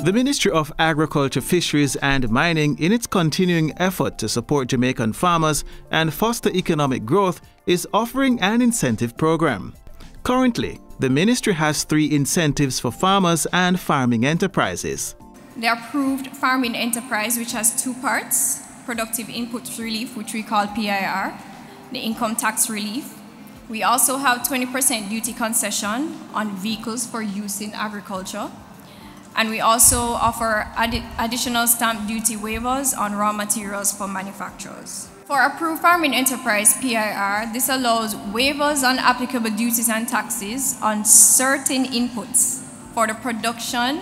The Ministry of Agriculture, Fisheries and Mining, in its continuing effort to support Jamaican farmers and foster economic growth, is offering an incentive program. Currently, the ministry has 3 incentives for farmers and farming enterprises. The approved farming enterprise, which has 2 parts: productive input relief, which we call PIR, the income tax relief. We also have 20% duty concession on vehicles for use in agriculture. And we also offer additional stamp duty waivers on raw materials for manufacturers. For approved farming enterprise PIR, this allows waivers on applicable duties and taxes on certain inputs for the production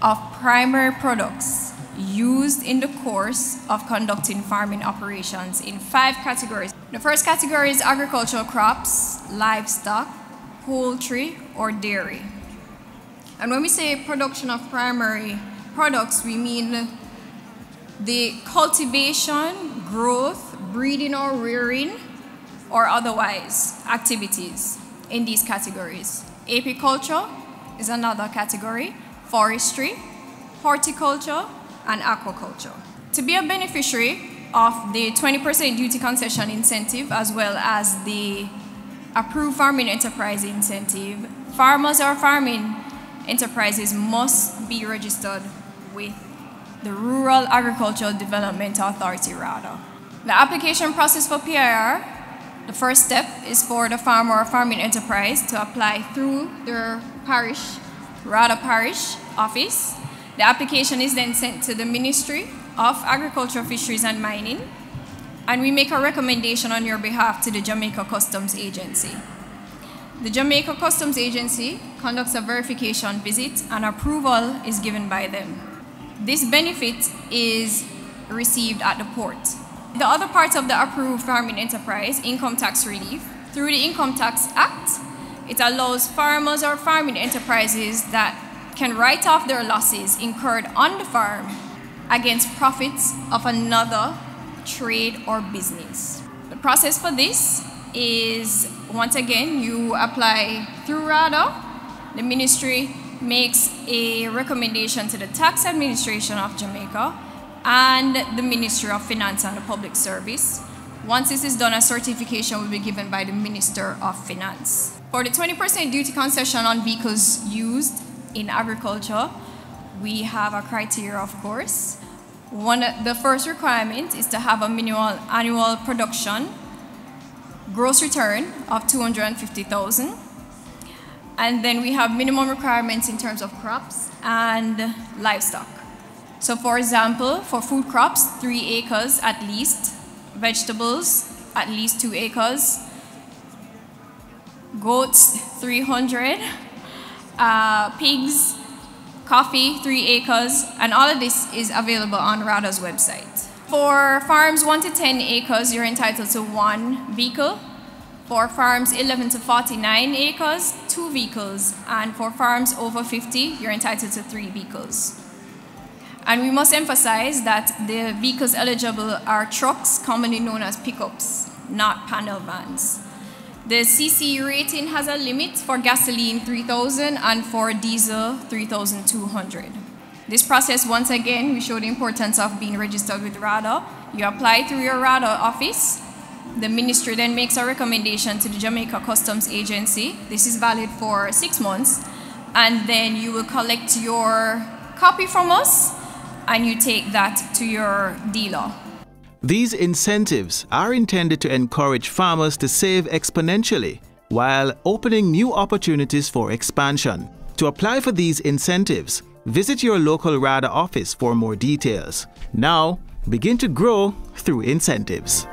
of primary products used in the course of conducting farming operations in 5 categories. The first category is agricultural crops, livestock, poultry, or dairy. And when we say production of primary products, we mean the cultivation, growth, breeding or rearing, or otherwise activities in these categories. Apiculture is another category, forestry, horticulture, and aquaculture. To be a beneficiary of the 20% duty concession incentive as well as the approved farming enterprise incentive, farmers or farming enterprises must be registered with the Rural Agricultural Development Authority, RADA. The application process for PIR, the first step is for the farmer or farming enterprise to apply through their parish, RADA parish office. The application is then sent to the Ministry of Agriculture, Fisheries and Mining, and we make a recommendation on your behalf to the Jamaica Customs Agency. The Jamaica Customs Agency conducts a verification visit and approval is given by them. This benefit is received at the port. The other part of the approved farming enterprise, income tax relief, through the Income Tax Act, it allows farmers or farming enterprises that can write off their losses incurred on the farm against profits of another trade or business. The process for this is, once again, you apply through RADA. The ministry makes a recommendation to the Tax Administration of Jamaica and the Ministry of Finance and the Public Service. Once this is done, a certification will be given by the Minister of Finance. For the 20% duty concession on vehicles used in agriculture, we have a criteria, of course. The first requirement is to have a minimal annual production gross return of 250,000. And then we have minimum requirements in terms of crops and livestock. So for example, for food crops, 3 acres at least, vegetables at least 2 acres, goats 300, pigs, coffee 3 acres, and all of this is available on RADA's website. For farms 1 to 10 acres, you're entitled to 1 vehicle. For farms 11 to 49 acres, 2 vehicles. And for farms over 50, you're entitled to 3 vehicles. And we must emphasize that the vehicles eligible are trucks, commonly known as pickups, not panel vans. The CC rating has a limit for gasoline 3,000 and for diesel 3,200. This process, once again, we show the importance of being registered with RADA. You apply through your RADA office. The ministry then makes a recommendation to the Jamaica Customs Agency. This is valid for 6 months. And then you will collect your copy from us and you take that to your dealer. These incentives are intended to encourage farmers to save exponentially while opening new opportunities for expansion. To apply for these incentives, visit your local RADA office for more details. Now, begin to grow through incentives.